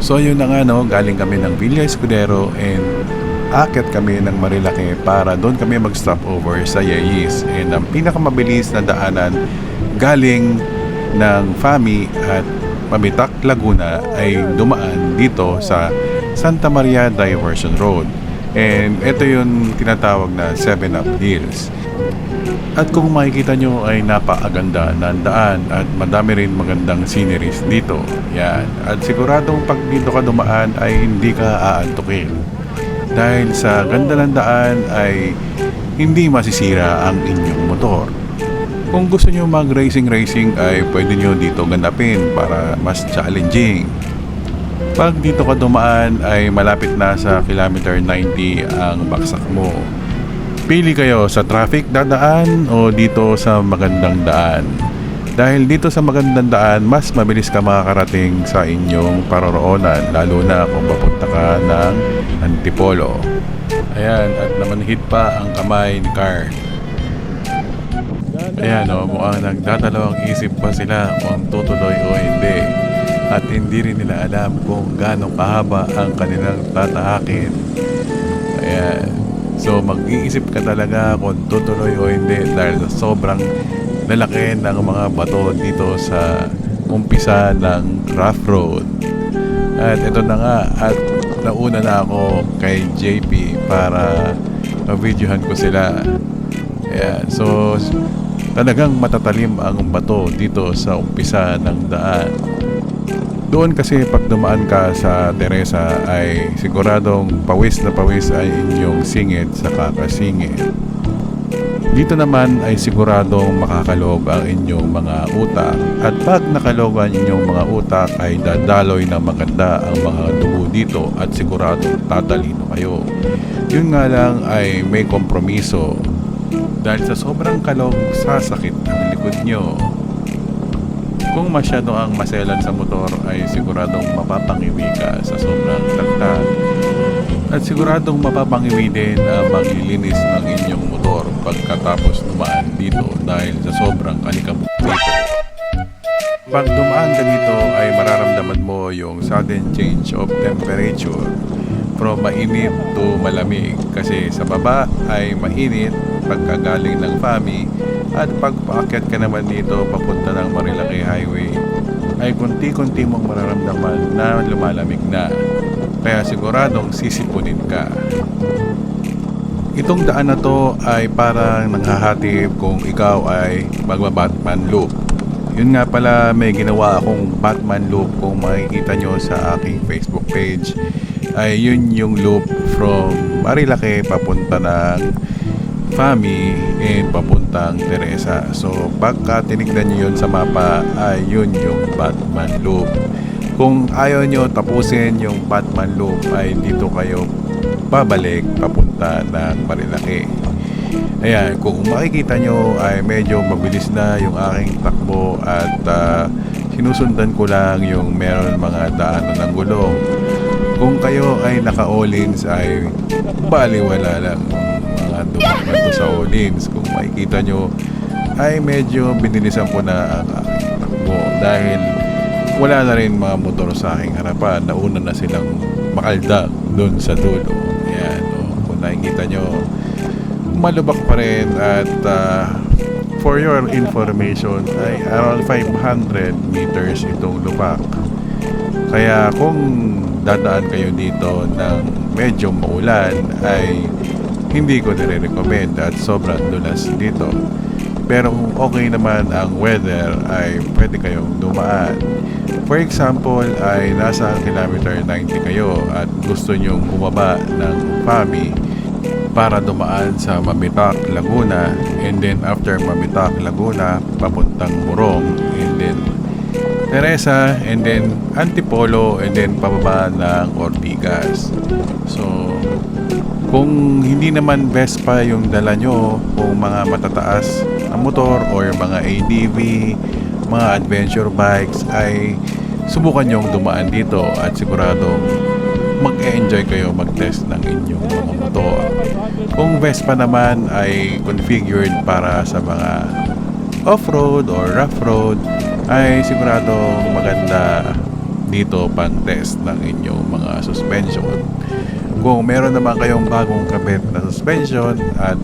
So yun na nga no, galing kami ng Villa Escudero and akit kami ng Marilake para doon kami mag-stop over sa Yeyis. And ang pinakamabilis na daanan galing ng Fami at Mamitak, Laguna ay dumaan dito sa Santa Maria Diversion Road. And ito yung tinatawag na 7-Up Hills. At kung makikita nyo ay napakaganda ng daan at madami rin magandang sceneries dito. Yan. At siguradong pag dito ka dumaan ay hindi ka aantukin. Dahil sa ganda ng daan ay hindi masisira ang inyong motor. Kung gusto nyo mag-racing ay pwede nyo dito ganapin para mas challenging. Pag dito ka dumaan ay malapit na sa kilometer 90 ang baksak mo. Pili kayo sa traffic dadaan o dito sa magandang daan. Dahil dito sa magandang daan, mas mabilis ka makakarating sa inyong paroroonan, lalo na kung papunta ka ng Antipolo. Ayan, at namanhid pa ang kamay ni Carl. Ayan o, mukhang nagdadalawang isip pa sila kung tutuloy o hindi. At hindi rin nila alam kung gaano kahaba ang kanilang tatahakin. Ayan. So mag-iisip ka talaga kung tutuloy o hindi dahil sa sobrang lalaki ng mga bato dito sa umpisa ng rough road. At ito na nga, at nauna na ako kay JP para ma-videohan ko sila. Ayan. So talagang matatalim ang bato dito sa umpisa ng daan. Doon kasi pag dumaan ka sa Teresa ay siguradong pawis na pawis ay inyong singit sa kakasingit. Dito naman ay siguradong makakalog ang inyong mga utak. At pag nakalog ang inyong mga utak ay dadaloy na maganda ang mga dugo dito at siguradong tatalino kayo. Yun nga lang ay may kompromiso. Dahil sa sobrang kalog, sasakit ang likod nyo. Kung masyado ang maselan sa motor ay siguradong mapapangiwi ka sa sobrang tagtag. At siguradong mapapangiwi din ang maglilinis ng inyong motor pagkatapos dumaan dito dahil sa sobrang kalikabok dito. Pag dumaan ka dito ay mararamdaman mo yung sudden change of temperature from mainit to malamig kasi sa baba ay mainit pagkagaling ng Fami at pag paakyat ka naman dito papunta ng Marilake Highway ay kunti-kunti mong mararamdaman na lumalamig na kaya siguradong sisipunin ka. Itong daan na to ay parang nanghahatid kung ikaw ay magba-Batman loop. Yun nga pala, may ginawa akong Batman loop kung makikita nyo sa aking Facebook page ay yun yung loop from Marilake papunta ng Fami and papuntang Teresa. So pagka tinignan nyo yun sa mapa ay yun yung Batman loop. Kung ayaw nyo tapusin yung Batman loop ay dito kayo babalik papunta ng Marilake. Ayan, kung makikita nyo ay medyo mabilis na yung aking takbo at sinusundan ko lang yung meron mga daanan ng gulong. Kung kayo ay naka-all-ins ay baliwala lang mga dumakman sa all-ins. Kung makikita nyo ay medyo binilisan ko na ang aking takbo dahil wala na rin mga motor sa aking harapan. Nauna na silang makaldag doon sa dulo. Ayan, kung nakikita nyo malubak pa rin at for your information ay around 500 meters itong lubak. Kaya kung dadaan kayo dito ng medyo maulan ay hindi ko nire-recommend at sobrang dulas dito. Pero kung okay naman ang weather ay pwede kayong dumaan. For example ay nasa kilometer 90 kayo at gusto nyong bumaba ng Fami para dumaan sa Mamitak, Laguna, and then after Mamitak, Laguna papuntang Morong, and then Teresa, and then Antipolo, and then pababa ng Ortigas. So kung hindi naman Vespa yung dala nyo, kung mga matataas na motor or mga ADV, mga adventure bikes ay subukan nyong dumaan dito at siguradong mag-enjoy kayo mag-test ng inyong mga motor. Kung Vespa naman ay configured para sa mga off-road or rough road ay siguradong maganda dito pang test ng inyong mga suspension. Kung meron naman kayong bagong kabit na suspension at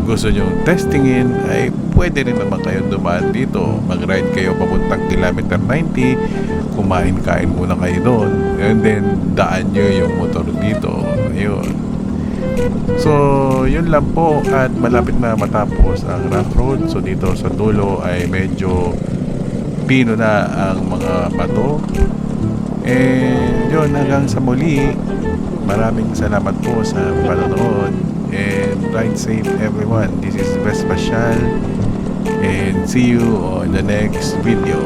gusto nyo testingin, ay pwede rin naman kayong dumaan dito. Mag-ride kayo papuntang kilometer 90, kumain-kain muna kayo doon, and then daan nyo yung motor dito. Ayun. So, yun lang po, at malapit na matapos ang rough road. So, dito sa dulo ay medyo pino na ang mga bato. And yun, hanggang sa muli, maraming salamat po sa panonood, and ride safe everyone. This is Best Pasyal, and see you on the next video.